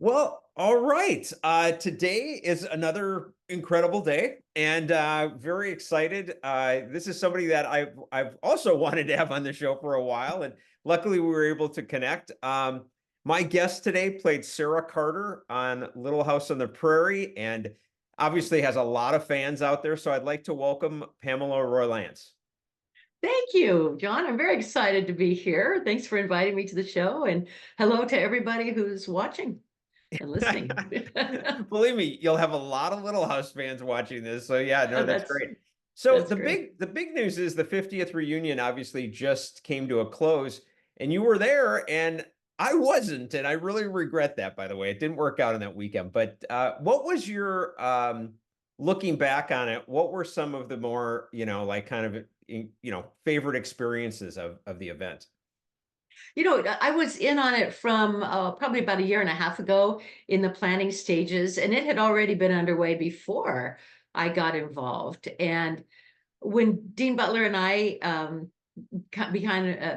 Well, all right. Today is another incredible day, and very excited. This is somebody that I've also wanted to have on the show for a while, and luckily we were able to connect. My guest today played Sarah Carter on Little House on the Prairie, and obviously has a lot of fans out there. So I'd like to welcome Pamela Roylance. Thank you, John. I'm very excited to be here. Thanks for inviting me to the show, and hello to everybody who's watching and listening. Believe me, you'll have a lot of Little House fans watching this. So yeah, no, that's That's great. So that's the great. big news is the 50th reunion obviously just came to a close, and you were there, and I wasn't, and I really regret that, by the way. It didn't work out on that weekend. But what was your looking back on it, what were some of the more, like kind of favorite experiences of the event? I was in on it from probably about a year and a half ago in the planning stages, and it had already been underway before I got involved. And when Dean Butler and I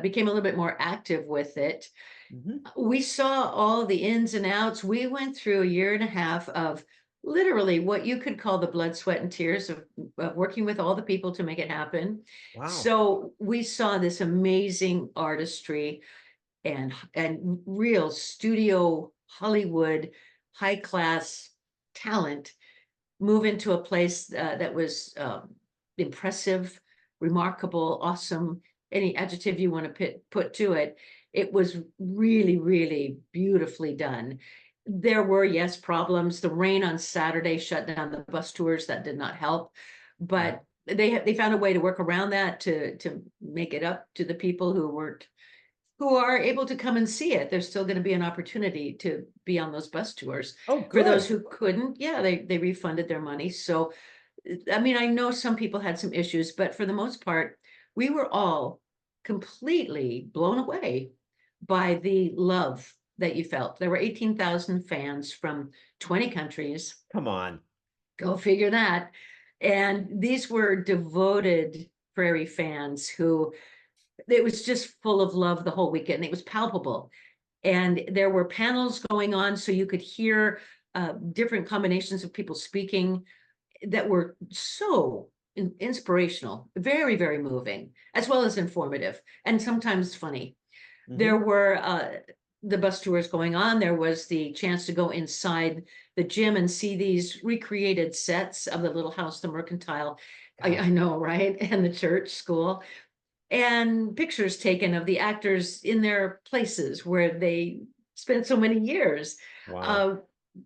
became a little bit more active with it, Mhm. we saw all the ins and outs. We went through a year and a half of literally what you could call the blood, sweat, and tears of working with all the people to make it happen. Wow. So we saw this amazing artistry and real studio Hollywood high class talent move into a place that was impressive, remarkable, awesome, any adjective you want to put to it. It was really, really beautifully done. There were, yes, problems. The rain on Saturday shut down the bus tours. That did not help, Yeah. but they found a way to work around that to make it up to the people who are able to come and see it. There's still going to be an opportunity to be on those bus tours. Oh, For those good. who couldn't, yeah, they refunded their money. So, I mean, I know some people had some issues, but for the most part, we were all completely blown away by the love that you felt. There were 18,000 fans from 20 countries. Come on. Go figure that. And these were devoted Prairie fans who it was just full of love the whole weekend. It was palpable. And there were panels going on, so you could hear different combinations of people speaking that were so inspirational, very, very moving, as well as informative, and sometimes funny. There Hmm. were the bus tours going on. There was the chance to go inside the gym and see these recreated sets of the Little House, the Mercantile. I Gosh. know, right? And the church school and pictures taken of the actors in their places where they spent so many years. Wow. Uh,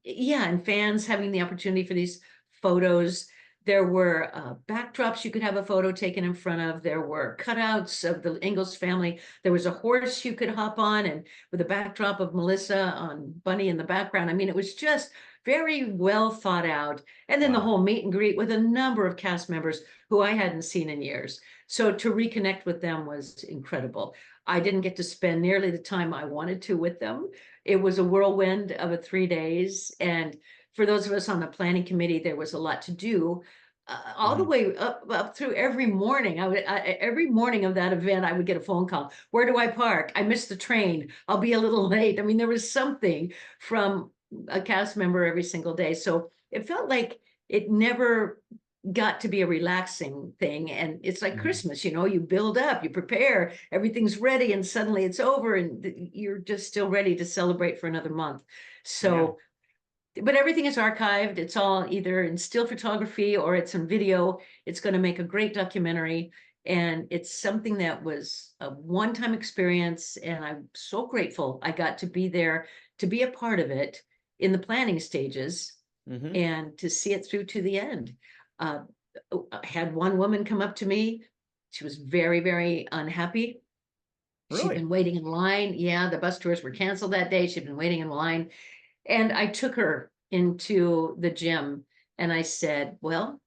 yeah, and fans having the opportunity for these photos. There were backdrops you could have a photo taken in front of. There were cutouts of the Ingalls family. There was a horse you could hop on, and with a backdrop of Melissa on Bunny in the background. I mean, it was just very well thought out. And then the Wow. whole meet and greet with a number of cast members who I hadn't seen in years. So to reconnect with them was incredible. I didn't get to spend nearly the time I wanted to with them. It was a whirlwind of a 3 days. And for those of us on the planning committee, there was a lot to do. All the Mhm. way up through every morning. Every morning of that event, I would get a phone call. Where do I park? I missed the train. I'll be a little late. I mean, there was something from a cast member every single day. So it felt like it never got to be a relaxing thing. And it's like Mhm. Christmas, you build up, you prepare, everything's ready, and suddenly it's over, and you're just still ready to celebrate for another month. Yeah. So, but everything is archived. It's all either in still photography or it's in video. It's going to make a great documentary. And it's something that was a one-time experience. And I'm so grateful I got to be there to be a part of it in the planning stages Hmm. and to see it through to the end. Uh, I had one woman come up to me. She was very, very unhappy. She'd Really? been waiting in line. Yeah, the bus tours were canceled that day. She'd been waiting in line. And I took her into the gym and I said, well,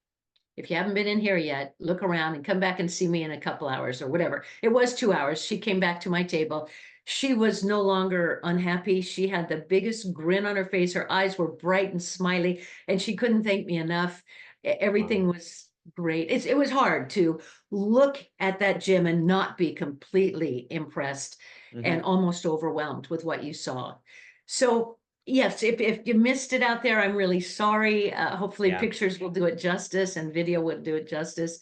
if you haven't been in here yet, look around and come back and see me in a couple hours or whatever. It was 2 hours. She came back to my table. She was no longer unhappy. She had the biggest grin on her face. Her eyes were bright and smiley, and she couldn't thank me enough. Wow. Everything was great. It was hard to look at that gym and not be completely impressed and Hmm. almost overwhelmed with what you saw. So yes, if you missed it out there, I'm really sorry. Hopefully Yeah. pictures will do it justice and video will do it justice.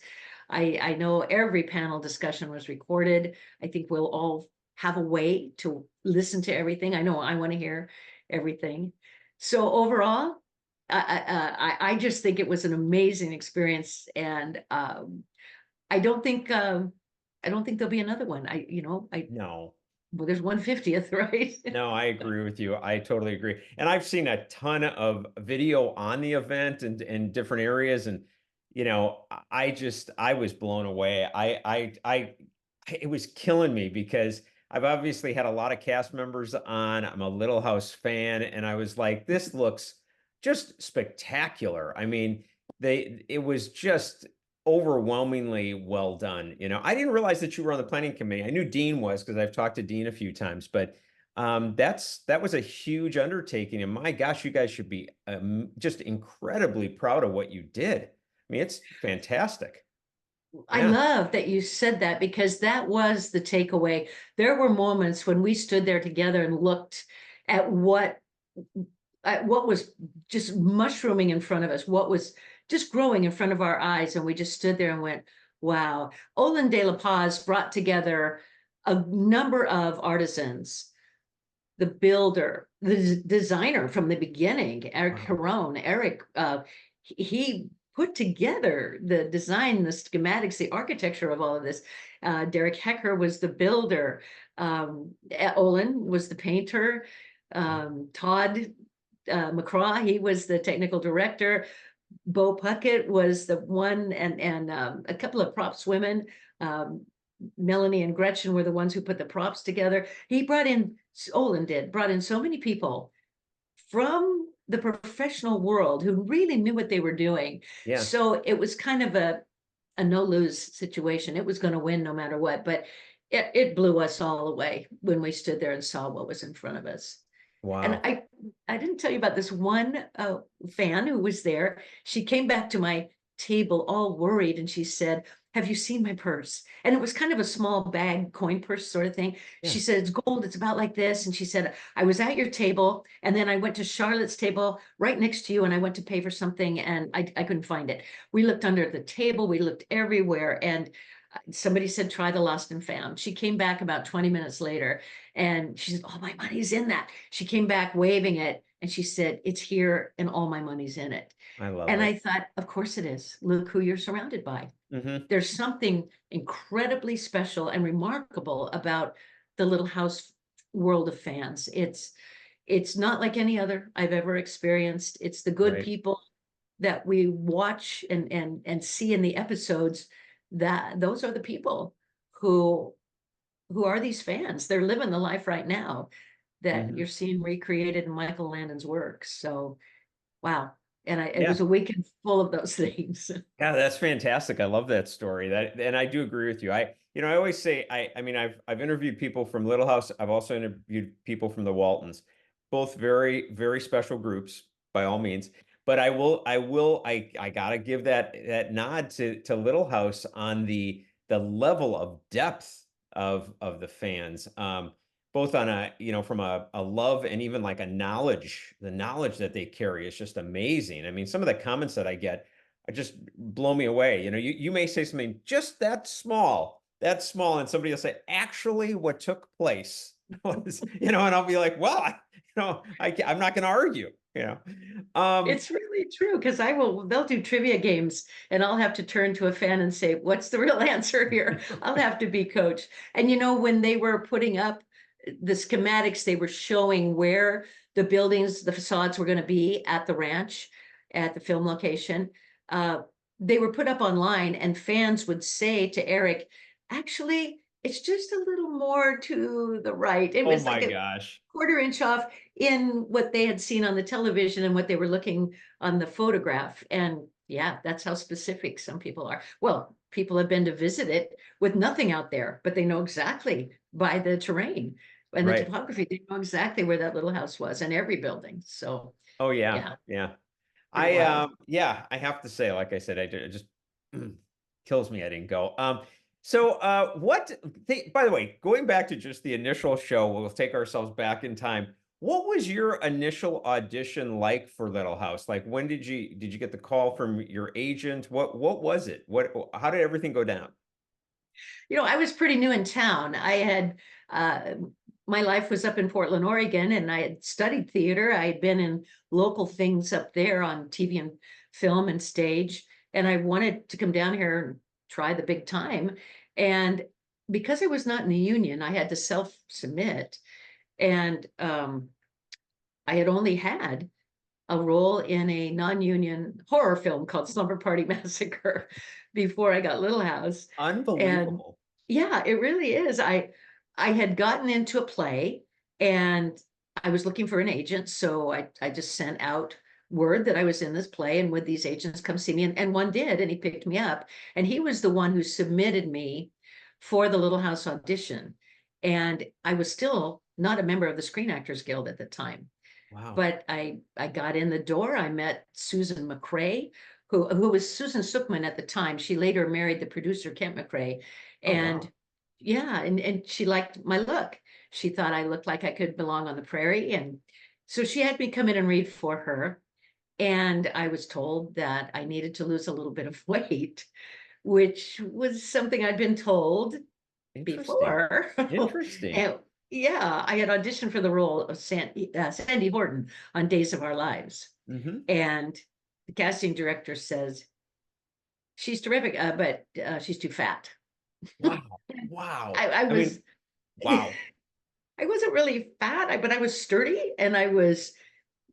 I know every panel discussion was recorded. I think we'll all have a way to listen to everything. I know I want to hear everything. So overall, I just think it was an amazing experience, and I don't think there'll be another one. No. Well, there's 150th, right? No, I agree with you. I totally agree. And I've seen a ton of video on the event and in different areas. And, I was blown away. It was killing me because I've obviously had a lot of cast members on. I'm a Little House fan, and I was like, this looks just spectacular. I mean, it was just overwhelmingly well done. I didn't realize that you were on the planning committee. I knew Dean was because I've talked to Dean a few times, but that was a huge undertaking, and my gosh, you guys should be just incredibly proud of what you did. I mean, it's fantastic. I Yeah, love that you said that, because that was the takeaway. There were moments when we stood there together and looked at what was just mushrooming in front of us, what was just growing in front of our eyes. And we just stood there and went, wow. Olin de la Paz brought together a number of artisans, the builder, the designer from the beginning, Eric wow. Caron. Eric, he put together the design, the schematics, the architecture of all of this. Derek Hecker was the builder. Olin was the painter. Todd McCraw, he was the technical director. Bo Puckett was the one, and a couple of props women. Melanie and Gretchen were the ones who put the props together. Olin brought in so many people from the professional world who really knew what they were doing. Yeah, So it was kind of a no-lose situation. It was going to win no matter what, but it blew us all away when we stood there and saw what was in front of us. And wow. I didn't tell you about this one fan who was there. She came back to my table all worried, and she said, "Have you seen my purse?" And it was kind of a small bag coin purse sort of thing. Yeah, She said, "It's gold, it's about like this." And she said, "I was at your table, and then I went to Charlotte's table right next to you, and I went to pay for something, and I couldn't find it. We looked under the table, we looked everywhere, and somebody said, try the lost and found." She came back about 20 minutes later, and she said, "Oh, my money's in that." She came back waving it, and she said, "It's here and all my money's in it." I love And it. I thought, of course it is. Look who you're surrounded by. Hmm. There's something incredibly special and remarkable about the Little House world of fans. It's not like any other I've ever experienced. It's the good Right. people that we watch and see in the episodes, that those are the people who who are these fans. They're living the life right now that Hmm. you're seeing recreated in Michael Landon's work. So wow. And it Yeah. was a weekend full of those things. Yeah, that's fantastic. I love that story. And I do agree with you. I always say, I mean, I've interviewed people from Little House. I've also interviewed people from the Waltons, both very, very special groups by all means. But I gotta give that nod to Little House on the level of depth of the fans. Both on from a love and even like the knowledge that they carry is just amazing. I mean, some of the comments that I get just blow me away. You may say something just that small, and somebody will say, actually, what took place was, and I'll be like, well, I'm not going to argue, Um, It's really true, because they'll do trivia games and I'll have to turn to a fan and say, "What's the real answer here?" I'll have to be coached. And when they were putting up the schematics, they were showing where the buildings, the facades were going to be at the ranch, at the film location. Uh, they were put up online, and fans would say to Eric, "Actually, it's just a little more to the right." It oh was my like a gosh. quarter inch off in what they had seen on the television and what they were looking on the photograph. And yeah, that's how specific some people are. Well, people have been to visit it with nothing out there, but they know exactly by the terrain and the Right. topography. They know exactly where that little house was, and every building. So Oh yeah. yeah, Yeah. pretty wild. Yeah, I have to say, like I said, it just kills me I didn't go. So by the way, going back to just the initial show, we'll take ourselves back in time. What was your initial audition like for Little House? Like, when did you get the call from your agent? What was it? How did everything go down? I was pretty new in town. Uh, my life was up in Portland, Oregon, and I had studied theater. I had been in local things up there on TV and film and stage, and I wanted to come down here and try the big time. And because I was not in the union, I had to self-submit, and I had only had a role in a non-union horror film called Slumber Party Massacre before I got Little House. And Unbelievable. yeah, it really is. I had gotten into a play and I was looking for an agent. So I just sent out word that I was in this play and would these agents come see me? And one did, and he picked me up. And he was the one who submitted me for the Little House audition. And I was still not a member of the Screen Actors Guild at the time, Wow. but I got in the door. I met Susan McCrae, who was Susan Sookman at the time. She later married the producer Kent McCrae, Oh, and wow. yeah, and she liked my look. She thought I looked like I could belong on the prairie, and so she had me come in and read for her. And I was told that I needed to lose a little bit of weight, which was something I'd been told Interesting. before. Interesting. And yeah, I had auditioned for the role of Sandy Horton on Days of Our Lives. Hmm. And the casting director says, she's terrific, but she's too fat. Wow. Wow. I I was, mean, wow. I wasn't really fat, but I was sturdy and I was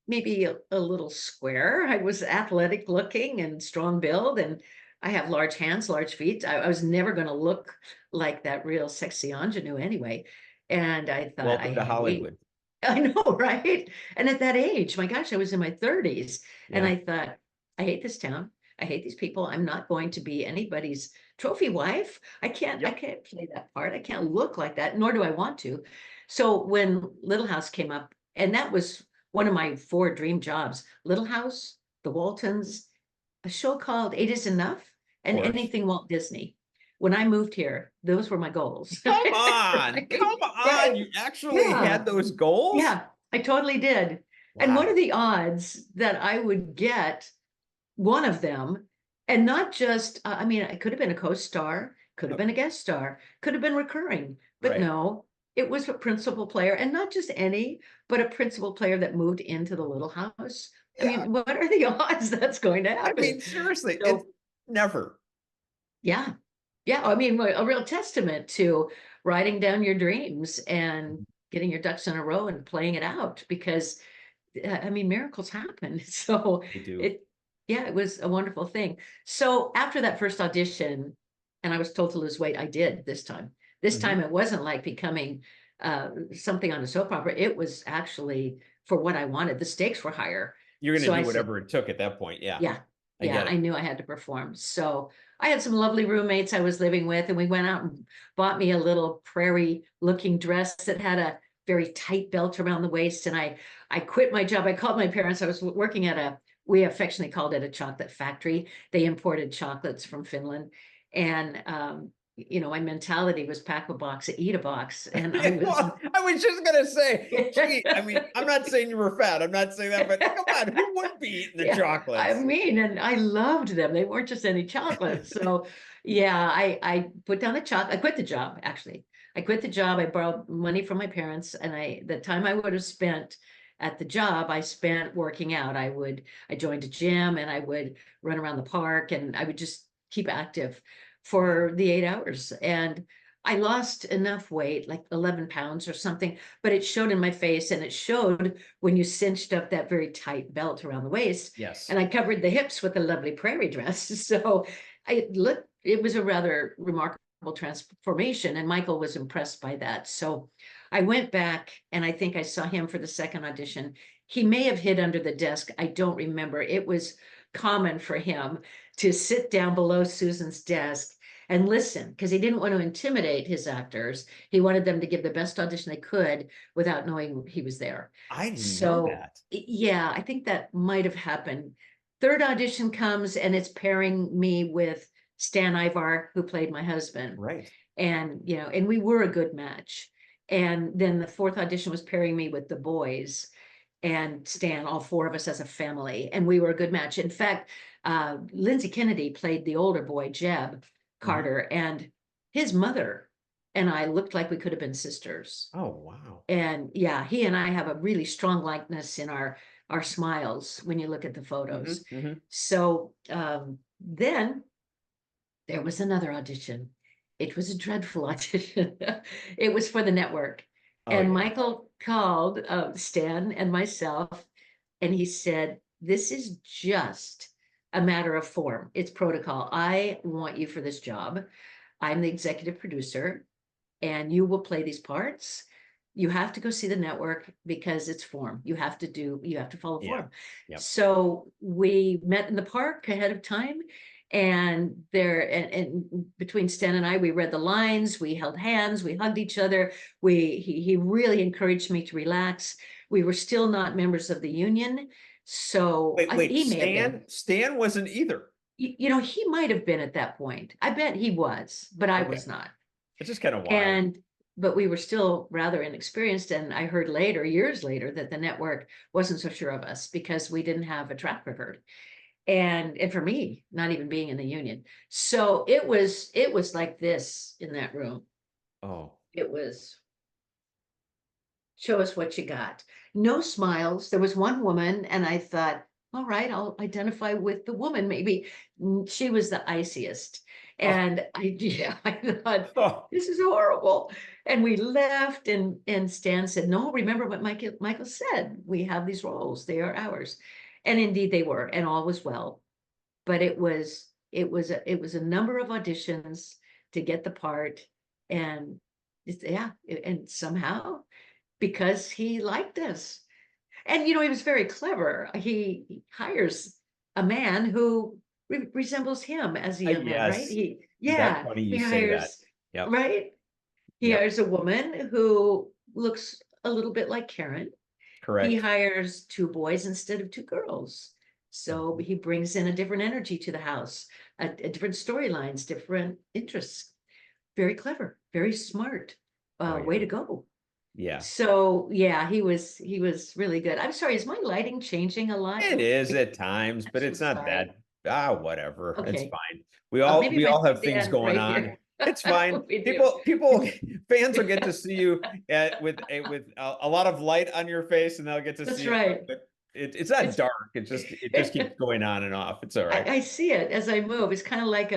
maybe a little square. I was athletic looking and strong build, and I have large hands, large feet. I was never going to look like that real sexy ingenue anyway. And I thought, I Welcome to hate, Hollywood. I know, right? And at that age, my gosh, I was in my 30s. And Yeah. I thought, I hate this town. I hate these people. I'm not going to be anybody's trophy wife. I Yep. can't play that part. I can't look like that, nor do I want to. So when Little House came up, and that was one of my four dream jobs: Little House, The Waltons, a show called Eight is Enough, Of and course. anything Walt Disney. When I moved here, those were my goals. Come on. Right? Come on. Right? You actually Yeah. had those goals? Yeah, I totally did. And what are Wow. the odds that I would get one of them, and not just, I mean, it could have been a co-star, could have Yep. been a guest star, could have been recurring, but Right. no, it was a principal player, and not just any, but a principal player that moved into the Little House. I Yeah. mean, what are the odds that's going to I happen? mean, seriously, it's So, never. yeah, yeah, I mean, a real testament to writing down your dreams and getting your ducks in a row and playing it out, because I mean, miracles happen. So They do. it, yeah, it was a wonderful thing. So after that first audition, and I was told to lose weight, I did this time. This Mhm. time it wasn't like becoming something on a soap opera. It was actually for what I wanted. The stakes were higher. You're gonna So I do said, whatever it took at that point. Yeah, yeah, I yeah, get I it. knew I had to perform. So I had some lovely roommates I was living with, and we went out and bought me a little prairie looking dress that had a very tight belt around the waist. And I quit my job. I called my parents. I was working at we affectionately called it a chocolate factory. They imported chocolates from Finland. And my mentality was pack a box, eat a box. And I was Well, I was just gonna say, gee, I mean, I'm not saying you were fat. I'm not saying that, but come on, who wouldn't be eating the Yeah, I chocolates? mean, and I loved them. They weren't just any chocolates. So yeah, I put down the chocolate. I quit the job, actually. I quit the job. I borrowed money from my parents, and the time I would have spent at the job, I spent working out. I joined a gym and I would run around the park, and I would just keep active Wow. for the 8 hours. And I lost enough weight, like 11 pounds or something, but it showed in my face, and it showed when you cinched up that very tight belt around the waist. Yes. And I covered the hips with a lovely prairie dress. So it was a rather remarkable transformation, and Michael was impressed by that. So I went back, and I think I saw him for the second audition. He may have hid under the desk. I don't remember. It was common for him to sit down below Susan's desk and listen, because he didn't want to intimidate his actors. He wanted them to give the best audition they could without knowing he was there. I didn't know So that. yeah, I think that might have happened. Third audition comes, and it's pairing me with Stan Ivar, who played my husband. Right. And we were a good match. And then the fourth audition was pairing me with the boys and Stan, all four of us as a family, and we were a good match. In fact, Lindsay Kennedy played the older boy, Jeb Mhm. Carter, and his mother and I looked like we could have been sisters. Oh, wow. And yeah, he and I have a really strong likeness in our smiles when you look at the Hmm. photos. Hmm. So then there was another audition. It was a dreadful audition. It was for the network. Oh, And yeah. Michael called Stan and myself, and he said, "This is just a matter of form. It's protocol. I want you for this job. I'm the executive producer, and you will play these parts. You have to go see the network because it's form. You have to follow Yeah. form." Yep. So we met in the park ahead of time, and and between Stan and I, we read the lines, we held hands, we hugged each other. He really encouraged me to relax. We were still not members of the union, so Wait, he may have been. Stan wasn't either. He might have been at that point. I bet he was, but I Okay. was not. It's just kind of wild. And but we were still rather inexperienced. And I heard later, years later, that the network wasn't so sure of us because we didn't have a track record. And for me, not even being in the union. So it was like this in that room. Oh, It was, show us what you got. No smiles. There was one woman, and I thought, all right, I'll identify with the woman. Maybe she was the iciest. oh, And yeah, I thought, oh, this is horrible. And we left, and Stan said, no, remember what Michael said. We have these roles, they are ours. And indeed they were, and all was well. But it was a number of auditions to get the part. And yeah, and somehow, because he liked us. And he was very clever. He hires a man who resembles him as a young man, right? yes. He That's Yeah, funny he you say that. hires, Yep. right? He Yep. hires a woman who looks a little bit like Karen. He Correct. hires two boys instead of two girls. So Mhm. he brings in a different energy to the house, a different storylines, different interests. Very clever, very smart. Oh, Way yeah. to go. Yeah. So yeah, he was really good. I'm sorry, is my lighting changing a lot? It is at times, I'm but so it's not sorry. that, whatever. It's Okay, fine. We all maybe we if I all have things stand going right on. here. It's fine. We do. People fans will get to see you with a lot of light on your face, and they'll get to That's see it. right. It's not It's dark. It just keeps going on and off. It's all right. I see it as I move. It's kind of like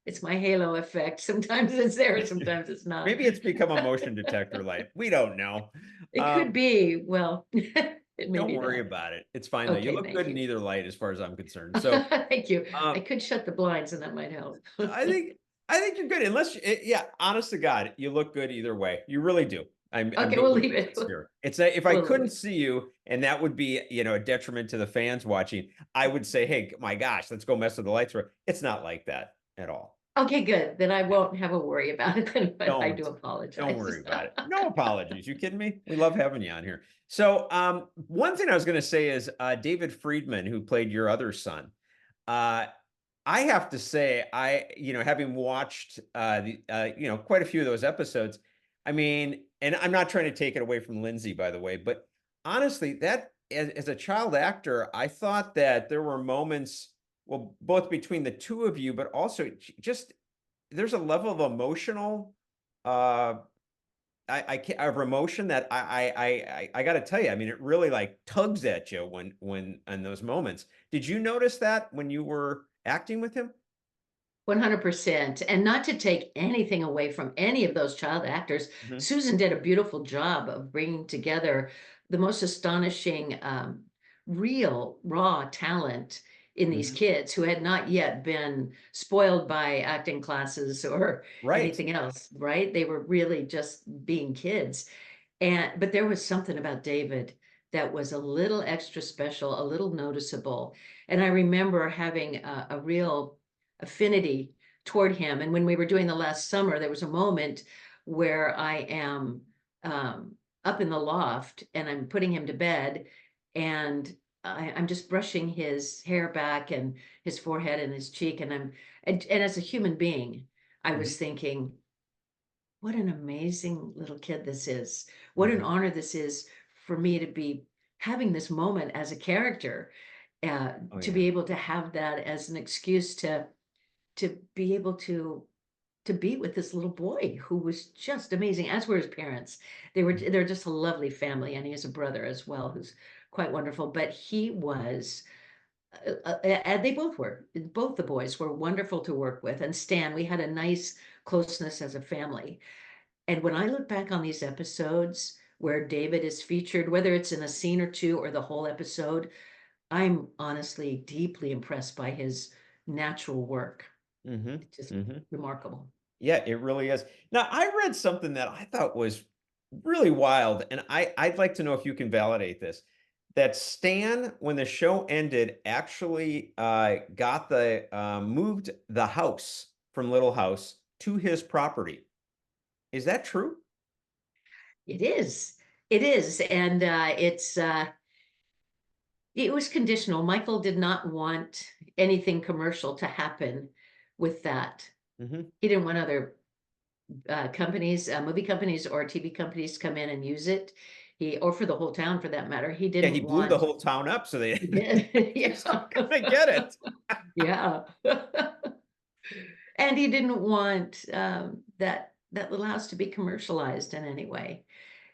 it's my halo effect. Sometimes it's there, sometimes it's not. Maybe it's become a motion detector light. We don't know. It could Um, be, well, it may don't be worry that. about it. It's fine though. You Okay, look thank good in you. either light, as far as I'm concerned. So, Thank you. I um, could shut the blinds and that might help. I think I think you're good. Yeah, honest to God, you look good either way. You really do. I'm Okay, being we'll really leave it. sincere. It's if I We'll leave couldn't it. see you, and that would be a detriment to the fans watching, I would say, hey, my gosh, let's go mess with the lights. It's not like that at all. Okay, good. Then I Yeah, won't have a worry about it then, but I don't do don't apologize. worry about it. No apologies. You kidding me? We love having you on here. So, one thing I was going to say is David Friedman, who played your other son. Uh, I have to say, having watched quite a few of those episodes, I mean, and I'm not trying to take it away from Lindsay, by the way, but honestly, that as a child actor, I thought that there were moments, well, both between the two of you, but also just there's a level of emotional, uh, I can't of emotion that I got to tell you, I mean, it really like tugs at you when in those moments. Did you notice that when you were acting with him? 100%. And not to take anything away from any of those child actors, Mhm. Susan did a beautiful job of bringing together the most astonishing, real, raw talent in these Mhm. kids who had not yet been spoiled by acting classes or Right. anything else, right? They were really just being kids. But there was something about David that was a little extra special, a little noticeable. And I remember having a real affinity toward him. And when we were doing the last summer, there was a moment where I am um, up in the loft and I'm putting him to bed, and I'm just brushing his hair back and his forehead and his cheek. And as a human being, I Mhm. was thinking, what an amazing little kid this is. What an Mhm. honor this is for me to be having this moment as a character, Oh, to yeah. be able to have that as an excuse to be able to be with this little boy who was just amazing, as were his parents. They're just a lovely family, and he has a brother as well who's quite wonderful. But he was, and they both were. Both the boys were wonderful to work with, and Stan. We had a nice closeness as a family. And when I look back on these episodes where David is featured, whether it's in a scene or two or the whole episode, I'm honestly deeply impressed by his natural work. Mhm. It's just Mhm. remarkable. Yeah, it really is. Now, I read something that I thought was really wild, and I'd like to know if you can validate this. That Stan, when the show ended, actually got the moved the house from Little House to his property. Is that true? It is. It is. And it was conditional. Michael did not want anything commercial to happen with that. Hmm. He didn't want other companies, movie companies or TV companies to come in and use it. Or for the whole town for that matter. He Yeah, he didn't blew the want, whole town up, so they he did, just yeah. not gonna get it. Yeah. And he didn't want that little house to be commercialized in any way.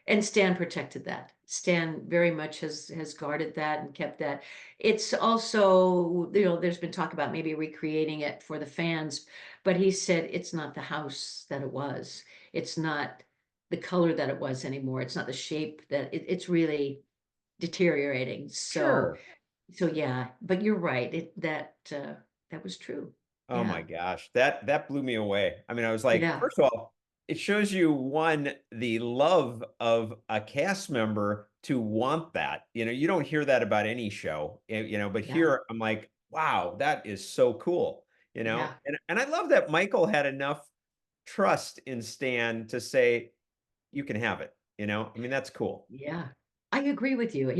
And Stan protected that. Stan very much has guarded that and kept that. It's also, there's been talk about maybe recreating it for the fans, but he said it's not the house that it was. It's not the color that it was anymore. It's not the shape that it's really deteriorating. So, Sure. so yeah, but you're right. That was true. Oh my Yeah. gosh, that blew me away. I mean, I was like, Yeah. first of all, it shows you one, the love of a cast member to want that. You don't hear that about any show, but Yeah. here I'm like, wow, that is so cool, Yeah. And I love that Michael had enough trust in Stan to say, you can have it. I mean, that's cool. Yeah. I agree with you.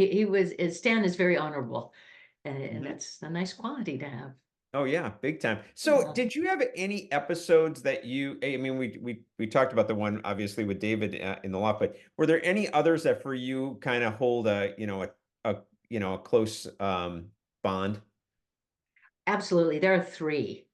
Stan is very honorable, and Mhm. that's a nice quality to have. Oh yeah, big time. So, Yeah. did you have any episodes that I mean, we talked about the one obviously with David in the loft, but were there any others that for you kind of hold a close bond? Absolutely. There are three.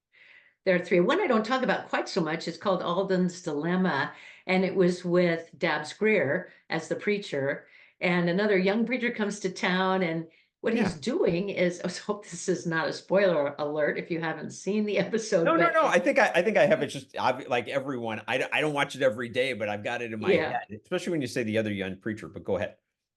There are three. One I don't talk about quite so much is called Alden's Dilemma, and it was with Dabbs Greer as the preacher. And another young preacher comes to town, and what he's Yeah. doing is, I hope this is not a spoiler alert if you haven't seen the episode, No, no, but no. I think I have it just like everyone. I don't watch it every day, but I've got it in my yeah. head, especially when you say the other young preacher. But go ahead.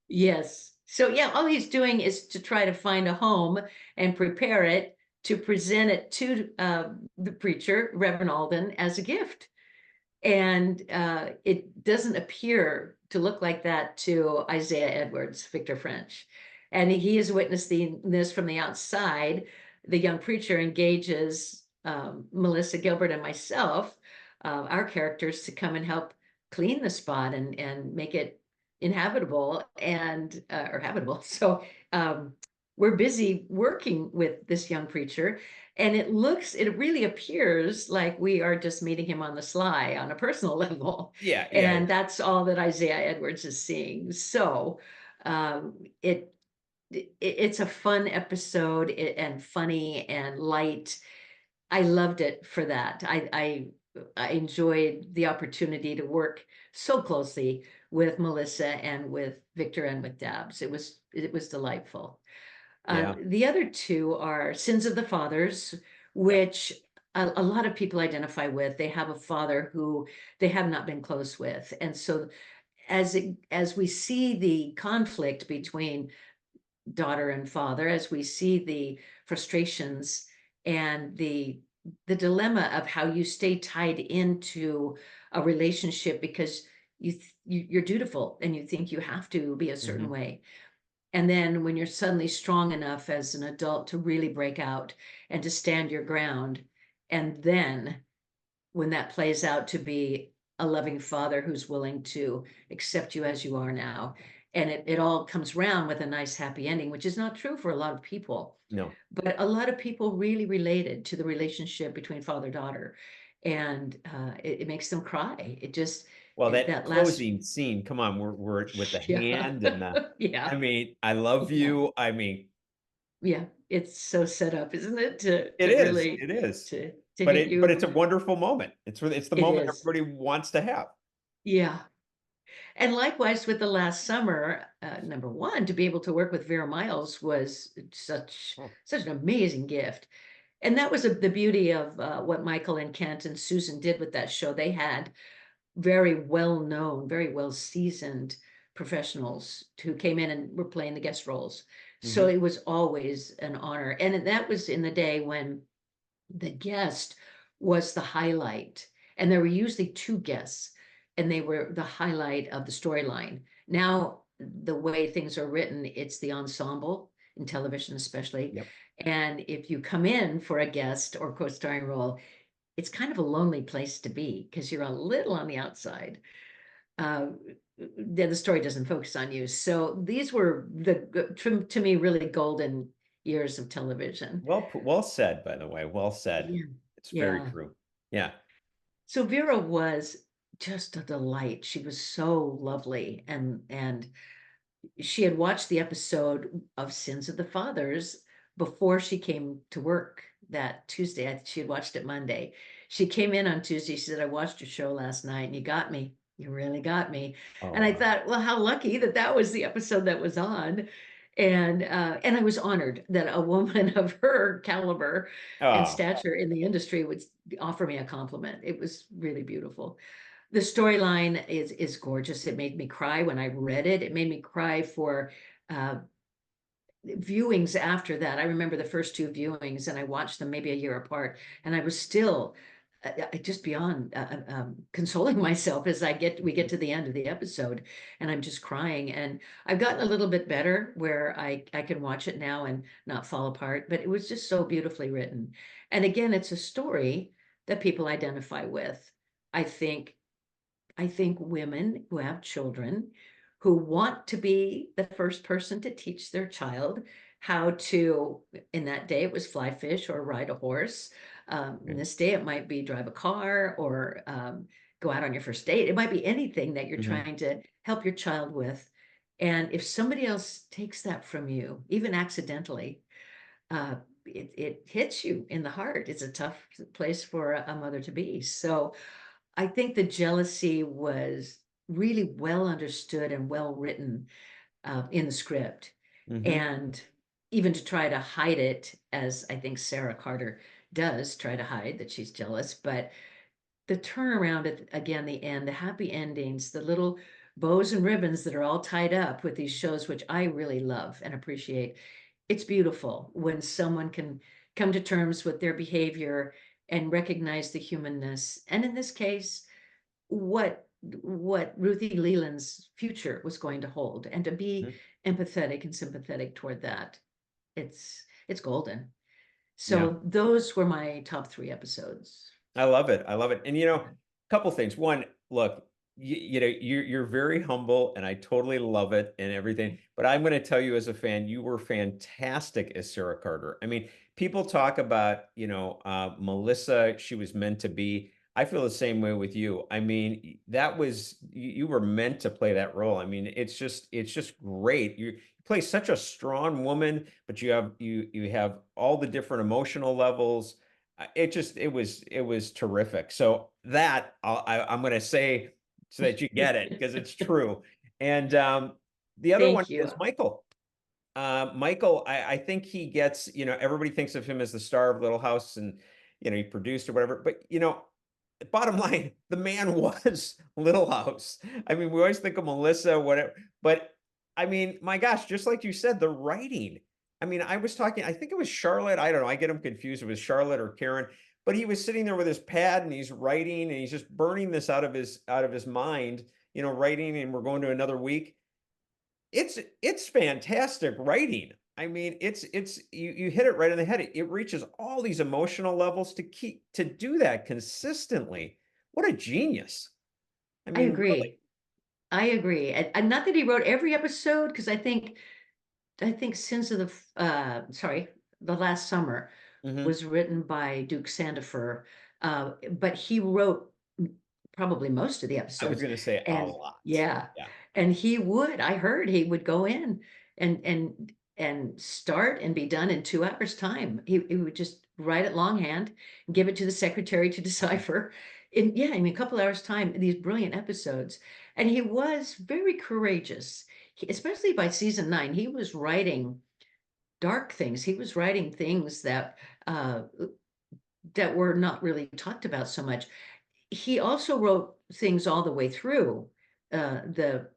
Yes. So yeah, all he's doing is to try to find a home and prepare it to present it to the preacher, Reverend Alden, as a gift. And it doesn't appear to look like that to Isaiah Edwards, Victor French. And he is witnessing this from the outside. The young preacher engages Melissa Gilbert and myself, our characters, to come and help clean the spot and make it inhabitable and or habitable. So we're busy working with this young preacher, and it really appears like we are just meeting him on the sly on a personal level. Yeah, yeah, And yeah, that's all that Isaiah Edwards is seeing. So um, it, it's a fun episode and funny and light. I loved it for that. I enjoyed the opportunity to work so closely with Melissa and with Victor and with Dabbs. It was delightful. yeah. The other two are Sins of the Fathers, Yep. which a lot of people identify with. They have a father who they have not been close with. And so as we see the conflict between daughter and father, as we see the frustrations and the dilemma of how you stay tied into a relationship because you're dutiful and you think you have to be a certain Hmm. way, and then when you're suddenly strong enough as an adult to really break out and to stand your ground, and then when that plays out to be a loving father who's willing to accept you as you are now, and it all comes round with a nice happy ending, which is not true for a lot of people. No. But a lot of people really related to the relationship between father daughter. and it makes them cry. It just Well, that that last closing scene, come on, we're with the yeah hand and the, yeah I mean, I love yeah you. I mean, yeah. It's so set up, isn't it, it to is, really it is. to hit But you. it's a wonderful moment. It's the It moment is. everybody wants to have. Yeah. And likewise with the last summer, number one, to be able to work with Vera Miles was Oh, such an amazing gift. And that was the beauty of what Michael and Kent and Susan did with that show. They had very well known, very well seasoned professionals who came in and were playing the guest roles. So mhm, it was always an honor. And that was in the day when the guest was the highlight. And there were usually two guests, and they were the highlight of the storyline. Now, the way things are written, it's the ensemble in television, especially. yep. And if you come in for a guest or co-starring role, it's kind of a lonely place to be because you're a little on the outside. Uh, then the story doesn't focus on you. So these were to me, really golden years of television. Well said, by the way. Well said. Yeah. It's very Yeah. true. Yeah. So Vera was just a delight. She was so lovely, and she had watched the episode of Sins of the Fathers before she came to work that Tuesday. She had watched it Monday. She came in on Tuesday. She said, "I watched your show last night, and you got me. You really got me." Oh, And I wow. thought, well, how lucky that that was the episode that was on. And I was honored that a woman of her caliber and Oh, stature in the industry would offer me a compliment. It was really beautiful. The storyline is gorgeous. It made me cry when I read it. It made me cry for uh, viewings after that. I remember the first two viewings, and I watched them maybe a year apart, and I was still just beyond consoling myself as we get mhm, to the end of the episode, and I'm just crying. And I've gotten a little bit better where I can watch it now and not fall apart. But it was just so beautifully written, and again, it's a story that people identify with. I think I think women who have children who want to be the first person to teach their child how to, in that day, it was fly fish or ride a horse. In okay. this day, it might be drive a car or go out on your first date. It might be anything that you're Mhm, trying to help your child with. And if somebody else takes that from you, even accidentally, it hits you in the heart. It's a tough place for a mother to be. So I think the jealousy was really well understood and well written in the script. mhm, And even to try to hide it, as I think Sarah Carter does try to hide that she's jealous, but the turnaround at again, the end, the happy endings, the little bows and ribbons that are all tied up with these shows, which I really love and appreciate. It's beautiful when someone can come to terms with their behavior and recognize the humanness. And in this case, what Ruthie Leland's future was going to hold and to be mhm. empathetic and sympathetic toward that. It's golden. Yeah. So those were my top three episodes. I love it. I love it. And a couple things. One, look, you're very humble, and I totally love it and everything. But I'm going to tell you, as a fan, you were fantastic as Sarah Carter. I mean, people talk about, Melissa. She was meant to be. I feel the same way with you. I mean, that was you were meant to play that role. I mean, it's just great. You play such a strong woman, but you have all the different emotional levels. It was terrific. So that I'm going to say so that you get it because it's true. And the other one Thank you. is Michael. Michael, I think he gets, everybody thinks of him as the star of Little House, and he produced or whatever. But bottom line, the man was Little House. I mean, we always think of Melissa, whatever, but I mean, my gosh, just like you said, the writing. I mean, I was talking, I think it was Charlotte. I don't know. I get him confused. It was Charlotte or Karen, but he was sitting there with his pad and he's writing and he's just burning this out of his mind, writing, and we're going to another week. It's fantastic writing. I mean, it's you hit it right in the head. It reaches all these emotional levels to do that consistently. What a genius. I I mean, really. agree. I agree. And not that he wrote every episode, because I think Sins of the sorry, The Last Summer Mhm. was written by Duke Sandifer. But he wrote probably most of the I was episodes. gonna say a And lot. yeah, Yeah. and I heard he would go in and start and be done in 2 hours time. He would just write it longhand, give it to the secretary to Wow. decipher in, yeah, I mean, a couple hours time, these brilliant episodes. And he was very courageous. Especially by season 9, he was writing dark things. He was writing things uh that were not really talked about so much. He also wrote things all the way through the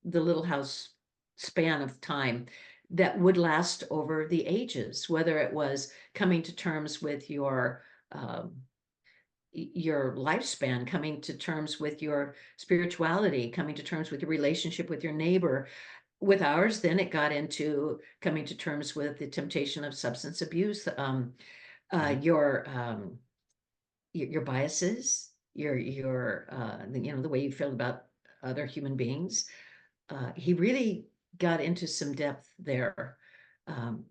Little House span of time that would last over the ages, whether it was coming to terms with um, your lifespan, coming to terms with your spirituality, coming to terms with your relationship with your neighbor. With ours, then it got into coming to terms with the temptation of substance abuse, uh, Mhm. your um, your biases, the way you feel about other human beings. He really got into some depth there, um,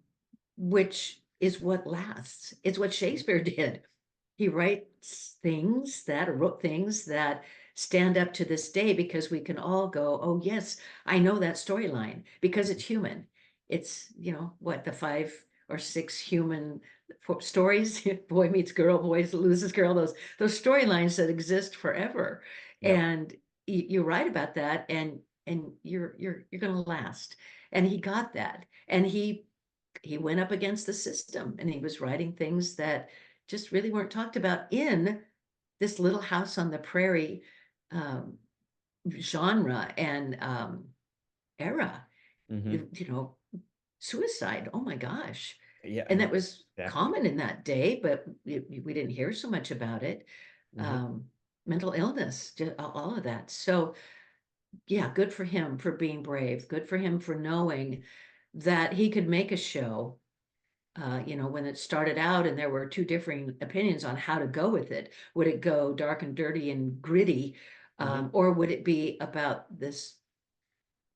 which is what lasts. It's what Shakespeare did. He wrote things that stand up to this day because we can all go, oh, yes, I know that storyline because it's human. It's, what, the 5 or 6 human stories, boy meets girl, boy loses girl, those storylines that exist forever. Yep. And you're right about that. And you're going to last. And he got that. And he went up against the system and he was writing things that just really weren't talked about in this Little House on the Prairie um, genre and era. Mhm. You know, suicide. Oh my gosh. Yeah, And that was exactly. common in that day, but we didn't hear so much about it. Mhm. Um, Mental illness, just all of that. So, yeah, good for him for being brave. Good for him for knowing that he could make a show when it started out and there were two differing opinions on how to go with it. Would it go dark and dirty and gritty, Mhm. or would it be about this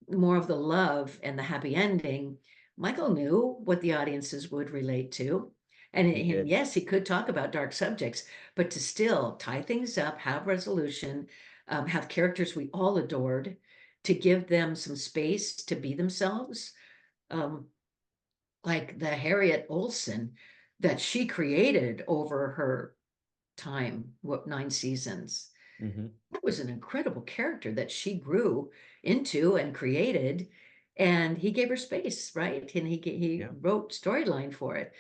more of the love and the happy ending? Michael knew what the audiences would relate to. He And did. yes, he could talk about dark subjects, but to still tie things up, have resolution, have characters we all adored, to give them some space to be themselves. Um, like the Harriet Olsen that she created over her time, 9 seasons. Mhm. That was an incredible character that she grew into and created. And he gave her space, right? And he Yeah. wrote storyline for it.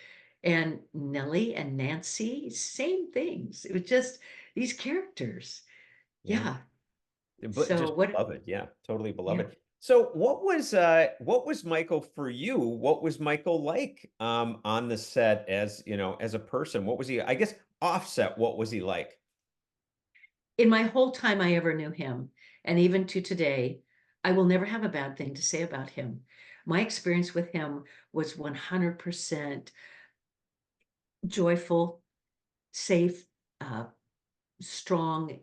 And Nellie and Nancy, same things. It was just these characters. Yeah. Yeah. But So just what? beloved. Yeah, totally Yeah. beloved. So what was Michael for you? What was Michael like on the set as, as a person? What was he, I guess, offset, what was he like? In my whole time I ever knew him, and even to today, I will never have a bad thing to say about him. My experience with him was 100% joyful, safe, uh, strong.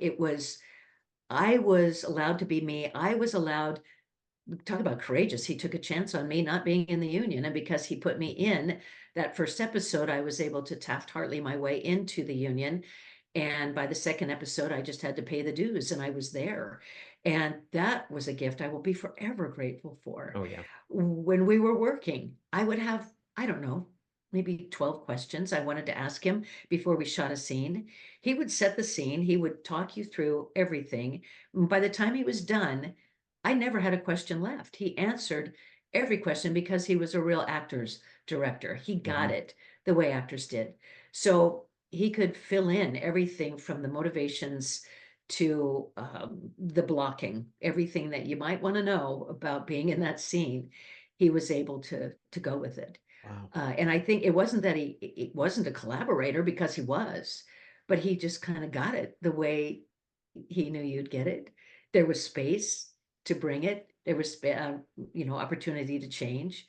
I was allowed to be me. I was allowed, talk about courageous. He took a chance on me not being in the union. And because he put me in that first episode, I was able to Taft-Hartley my way into the union. And by the second episode, I just had to pay the dues and I was there. And that was a gift I will be forever grateful for. Oh yeah. When we were working, I would have, I don't know, maybe 12 questions I wanted to ask him before we shot a scene. He would set the scene, he would talk you through everything. By the time he was done, I never had a question left. He answered every question because he was a real actor's director. He got Mhm. it the way actors did. So he could fill in everything from the motivations to the blocking, everything that you might want to know about being in that scene. He was able to go with it. Wow. And I think it wasn't that it wasn't a collaborator because he was, but he just kind of got it the way he knew you'd get it. There was space to bring it. There was, opportunity to change.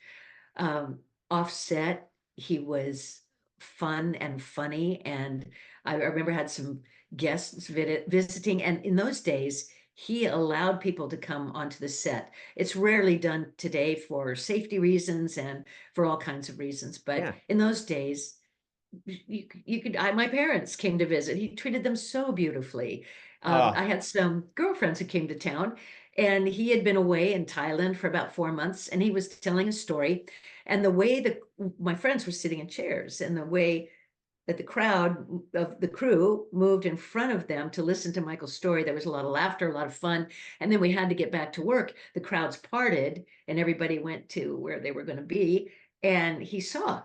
Um, Offset, he was fun and funny. And I remember had some guests visiting. And in those days, he allowed people to come onto the set. It's rarely done today for safety reasons and for all kinds of reasons. But Yeah. in those days, my parents came to visit. He treated them so beautifully. Ah, I had some girlfriends who came to town, and he had been away in Thailand for about 4 months, and he was telling a story. And the way that my friends were sitting in chairs, and the way that the crowd of the crew moved in front of them to listen to Michael's story. There was a lot of laughter, a lot of fun. And then we had to get back to work. The crowds parted and everybody went to where they were going to be. And he saw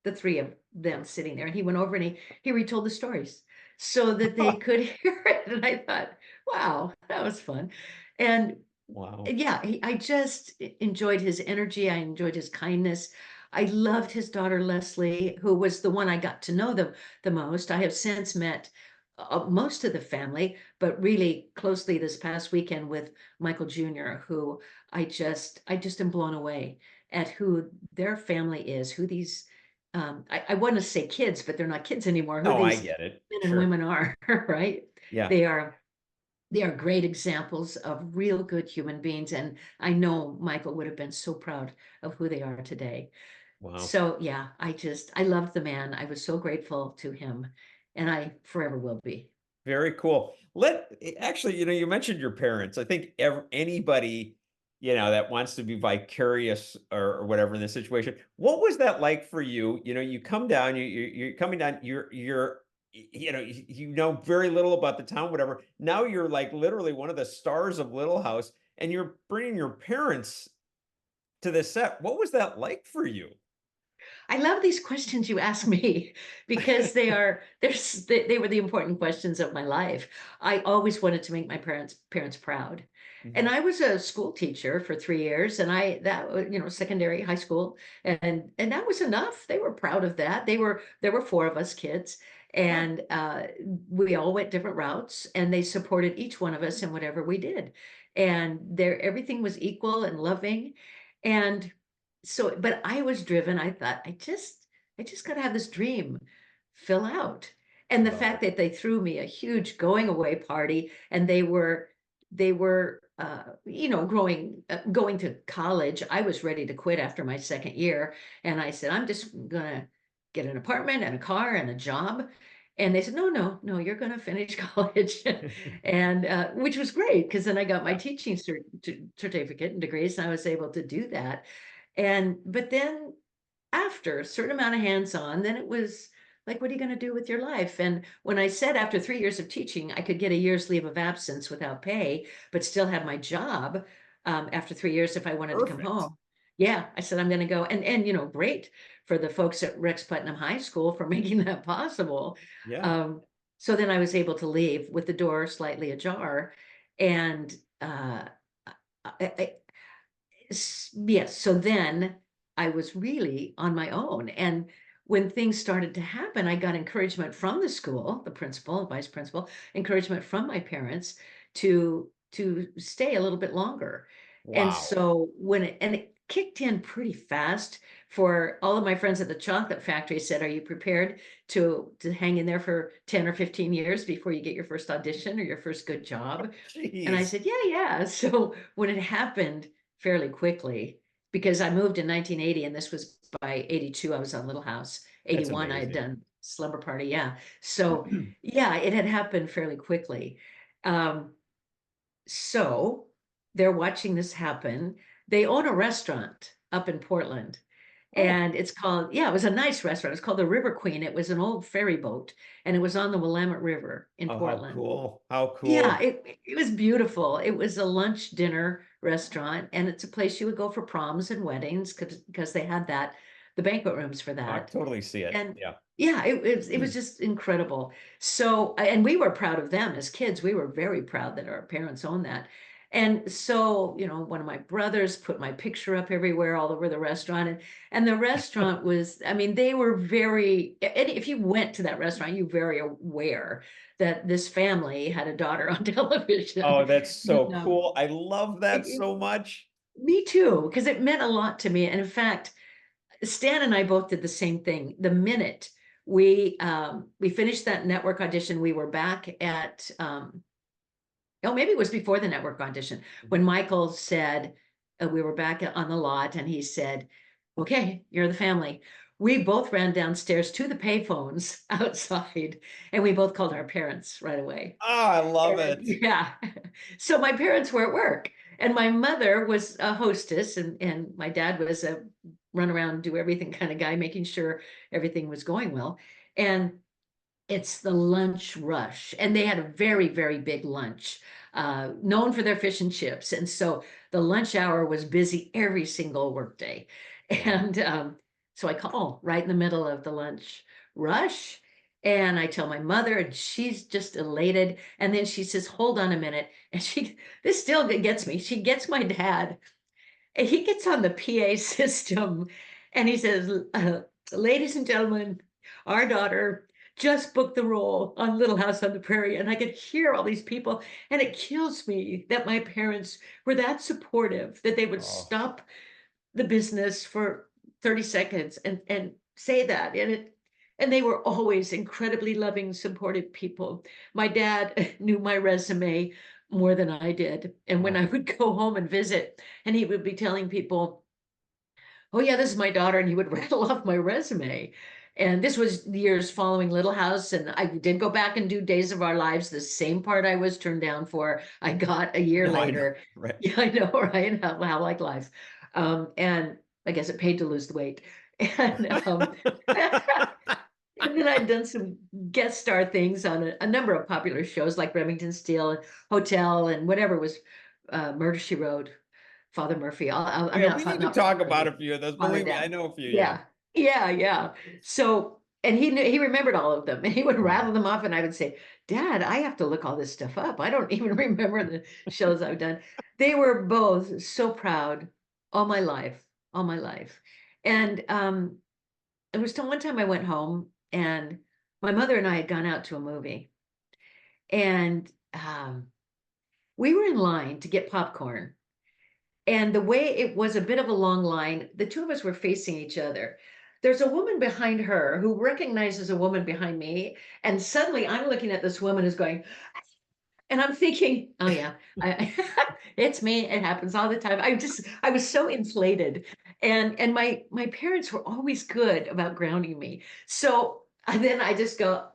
the three of them sitting there, and he went over and he retold the stories so that they could hear it. And I thought, wow, that was fun. And wow. yeah, I just enjoyed his energy. I enjoyed his kindness. I loved his daughter, Leslie, who was the one I got to know the most. I have since met most of the family, but really closely this past weekend with Michael Jr., who I just am blown away at who their family is, who these, I want to say kids, but they're not kids anymore, who No, I these get it. men and Sure. women are, right? Yeah. They are they are great examples of real good human beings. And I know Michael would have been so proud of who they are today. Wow. So yeah, I loved the man. I was so grateful to him, and I forever will be. Very cool. Actually, you mentioned your parents. I think anybody, that wants to be vicarious or whatever in this situation. What was that like for you? You come down, you're coming down, you know very little about the town, whatever. Now you're like literally one of the stars of Little House, and you're bringing your parents to the set. What was that like for you? I love these questions you ask me because they were the important questions of my life. I always wanted to make my parents proud. And Mhm. I was a school teacher for 3 years, and secondary, high school, and that was enough. They were proud of that. There were four of us kids, Huh. and we all went different routes, and they supported each one of us in whatever we did. And everything was equal and loving. And so, but I was driven. I thought, I just got to have this dream fill out. And the Love fact it. that they threw me a huge going away party, and they were, going to college. I was ready to quit after my second year. And I said, I'm just gonna get an apartment and a car and a job. And they said, no, no, no, you're going to finish college. And which was great because then I got my Yeah. teaching certificate and degrees, and I was able to do that. But then after a certain amount of hands-on, then it was like, what are you going to do with your life? And when I said after 3 years of teaching, I could get a year's leave of absence without pay, but still have my job after 3 years if I wanted to come Perfect. home. Yeah, I said I'm going to go, and great for the folks at Rex Putnam High School for making that possible. Yeah. Um, so then I was able to leave with the door slightly ajar, and I, yes, so then I was really on my own. And when things started to happen, I got encouragement from the school, the principal, vice principal, encouragement from my parents to stay a little bit longer. And Wow. so it kicked in pretty fast. For all of my friends at the chocolate factory said, are you prepared to hang in there for 10 or 15 years before you get your first audition or your first good job? And I Jeez. said, yeah, yeah. So when it happened fairly quickly, because I moved in 1980, and this was by 82, I was on Little House. That's 81, I had amazing. done Slumber Party. Yeah. So yeah, it had happened fairly quickly. Um, so they're watching this happen. They own a restaurant up in Portland, Oh, and it's called, yeah, it was a nice restaurant. It's called the River Queen. It was an old ferry boat, and it was on the Willamette River in oh, how Portland. cool. How Yeah, cool. it was beautiful. It was a lunch dinner restaurant, and it's a place you would go for proms and weddings because they had the banquet rooms for I that. totally see it. And Yeah. yeah, it was just incredible. So, and we were proud of them as kids. We were very proud that our parents owned that. And so, one of my brothers put my picture up everywhere, all over the restaurant. And the restaurant was, I mean, they were and if you went to that restaurant, you were very aware that this family had a daughter on television. Oh, that's And, so cool. I love that it- so much. me too, because it meant a lot to me. And in fact, Stan and I both did the same thing. The minute we finished that network audition, we were back at oh, maybe it was before the network audition when Mhm. Michael said we were back on the lot, and he said, "Okay, you're the family." we both ran downstairs to the payphones outside, and we both called our parents right away. Oh, I love And it. yeah, so my parents were at work, and my mother was a hostess, and my dad was a run around, do everything kind of guy, making sure everything was going well. And it's the lunch rush, and they had a very, very big lunch, known for their fish and chips. And so the lunch hour was busy every single workday. Wow. And so I call right in the middle of the lunch rush, and I tell my mother, and she's just elated. And then she says, "Hold on a minute," and this still gets me. She gets my dad, and he gets on the PA system, and he says, "Ladies and gentlemen, our daughter just booked the role on Little House on the Prairie." And I could hear all these people, and it kills me that my parents were that supportive, that they would Oh, stop the business for 30 seconds and say that. And they were always incredibly loving, supportive people. My dad knew my resume more than I did. And when I oh. would go home and visit, and he would be telling people, "Oh yeah, this is my daughter," and he would rattle off my resume. And this was years following Little House, and I did go back and do Days of Our Lives. The same part I was turned down for, I got a year No, I know. later. Right. Yeah, I know, right? How like life. And I guess it paid to lose the weight. And and then I'd done some guest star things on a number of popular shows like Remington Steele and Hotel and whatever was, Murder She Wrote, Father Murphy. I'm Yeah, not we need to not Father talk about Murphy, a few of those. Mom Believe and me, I Dad. know a few. Yeah. Yeah, yeah, yeah. So, and he remembered all of them, and he would rattle Oh, them off, and I would say, "Dad, I have to look all this stuff up. I don't even remember the shows I've done." They were both so proud all my life, all my life. And it was till one time I went home, and my mother and I had gone out to a movie, and we were in line to get popcorn. And the way it was a bit of a long line, the two of us were facing each other. There's a woman behind her who recognizes a woman behind me. And suddenly I'm looking at this woman who's going, and I'm thinking, "Oh yeah, I, it's me. It happens all the time." I was so inflated. And my parents were always good about grounding me. So and then I just go,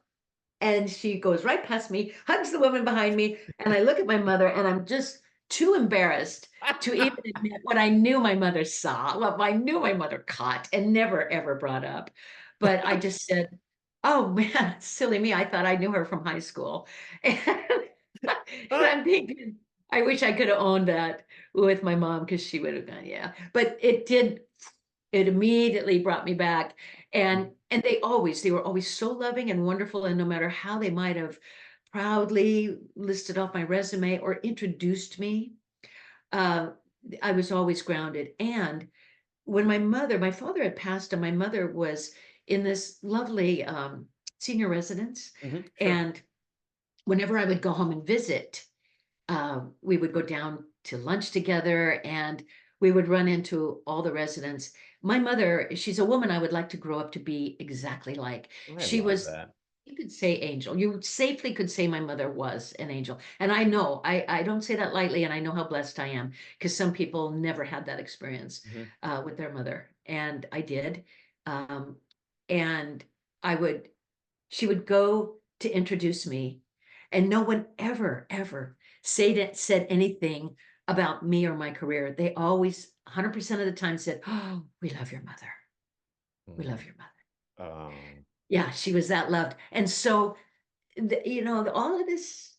and she goes right past me, hugs the woman behind me, and I look at my mother, and I'm just too embarrassed to even admit what I knew my mother saw, what I knew my mother caught and never ever brought up. But I just said, "Oh man, silly me. I thought I knew her from high school." And I'm thinking, I wish I could have owned that with my mom, because she would have gone, yeah. But it immediately brought me back. And they were always so loving and wonderful, and no matter how they might have proudly listed off my resume or introduced me, uh, I was always grounded. And when my father had passed, and my mother was in this lovely senior residence, Mhm, sure. and whenever I would go home and visit, we would go down to lunch together, and we would run into all the residents. My mother, she's a woman I would like to grow up to be exactly like. I She love was, that. you could say angel. You safely could say my mother was an angel. And I know, I don't say that lightly, and I know how blessed I am, because some people never had that experience Mhm. with their mother. And I did. Um, and I would she would go to introduce me, and no one ever said anything about me or my career. They always 100% of the time said, "Oh, we love your mother. We Mm. love your mother." Oh. Yeah, she was that loved. And so all of this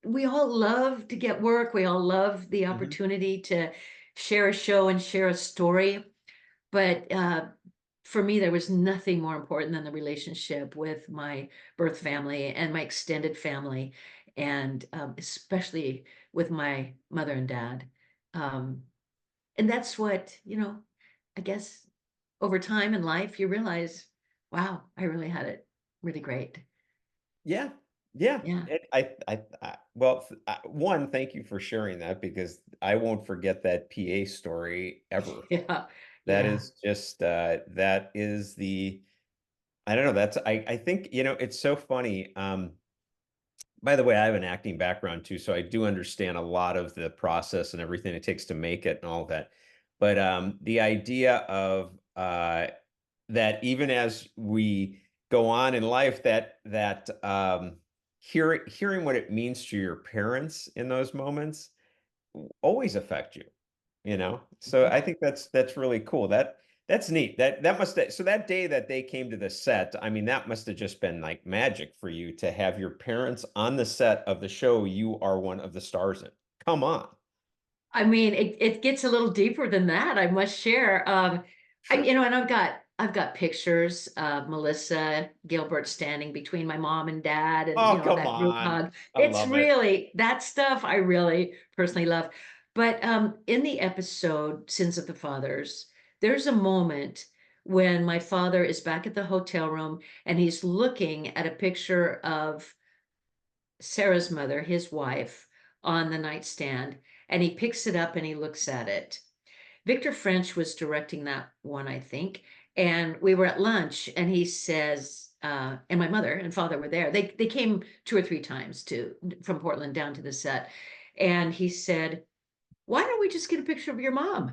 we all love to get work. We all love the Mhm. opportunity to share a show and share a story. But for me, there was nothing more important than the relationship with my birth family and my extended family, and especially with my mother and dad. Um, and that's what, I guess over time in life, you realize, wow, I really had it really great. Yeah. Yeah. Yeah. Well, one, thank you for sharing that, because I won't forget that PA story ever. Yeah. That Yeah. is just, that is I don't know, I think, it's so funny. By the way, I have an acting background too, so I do understand a lot of the process and everything it takes to make it and all that. But the idea of that even as we go on in life, hearing what it means to your parents in those moments always affect you, you know? So I think that's really cool. That's neat. That must have, so that day that they came to the set, I mean, that must have just been like magic for you to have your parents on the set of the show you are one of the stars in. Come on. I mean, it gets a little deeper than that, I must share. Sure. And I've got pictures of Melissa Gilbert standing between my mom and dad, and Oh, come that group on. hug. I It's love it. really that stuff I really personally love. But in the episode Sins of the Fathers, there's a moment when my father is back at the hotel room and he's looking at a picture of Sarah's mother, his wife, on the nightstand, and he picks it up and he looks at it. Victor French was directing that one, I think. And we were at lunch and he says, and my mother and father were there. They came 2 or 3 times from Portland down to the set. And he said, why don't we just get a picture of your mom?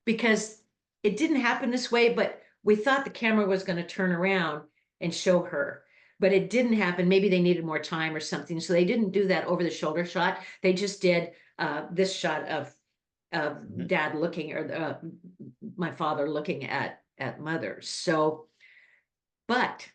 Because it didn't happen this way, but we thought the camera was going to turn around and show her. But it didn't happen. Maybe they needed more time or something. So they didn't do that over the shoulder shot. They just did this shot of Mhm. dad looking, or my father looking at mother. So, but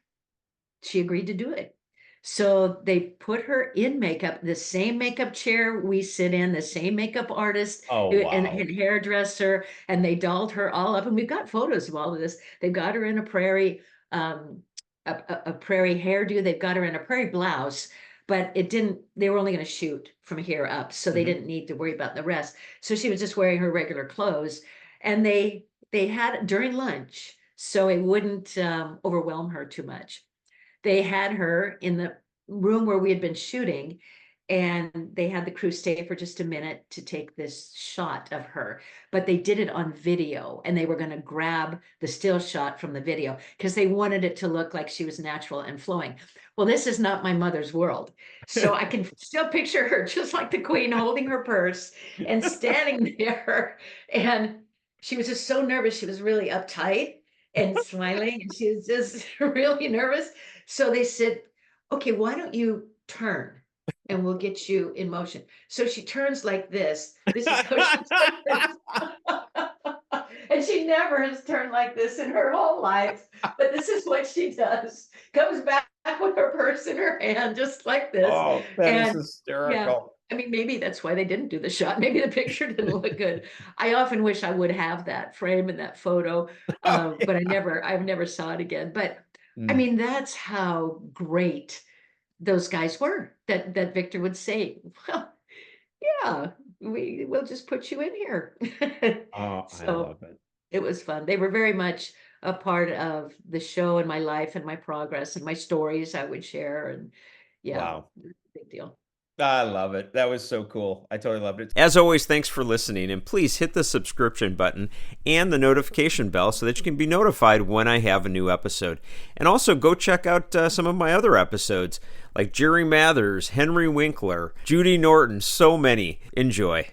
she agreed to do it. So they put her in makeup, the same makeup chair we sit in, the same makeup artist Oh, and wow. hairdresser, and they dolled her all up. And we've got photos of all of this. They've got her in a prairie, a prairie hairdo. They've got her in a prairie blouse, but it didn't. They were only going to shoot from here up, so they Mhm. didn't need to worry about the rest. So she was just wearing her regular clothes, and they had it during lunch, so it wouldn't overwhelm her too much. They had her in the room where we had been shooting, and they had the crew stay for just a minute to take this shot of her, but they did it on video, and they were going to grab the still shot from the video because they wanted it to look like she was natural and flowing. Well, this is not my mother's world, so I can still picture her just like the queen, holding her purse and standing there, and she was just so nervous. She was really uptight and smiling, and she was just really nervous. So they said, okay, why don't you turn and we'll get you in motion. So she turns like this. This is how she turns. And she never has turned like this in her whole life. But this is what she does. Comes back with her purse in her hand, just like this. Oh, that is And yeah, hysterical. I mean, maybe that's why they didn't do the shot. Maybe the picture didn't look good. I often wish I would have that frame and that photo, Oh, but yeah. I've never saw it again. But I Mm. mean, that's how great those guys were, that Victor would say, well, yeah, we'll just put you in here. Oh, I So love it. it was fun. They were very much a part of the show and my life and my progress and my stories I would share. And yeah, Wow. big deal. I love it. That was so cool. I totally loved it. As always, thanks for listening, and please hit the subscription button and the notification bell so that you can be notified when I have a new episode. And also go check out some of my other episodes, like Jerry Mathers, Henry Winkler, Judy Norton, so many. Enjoy.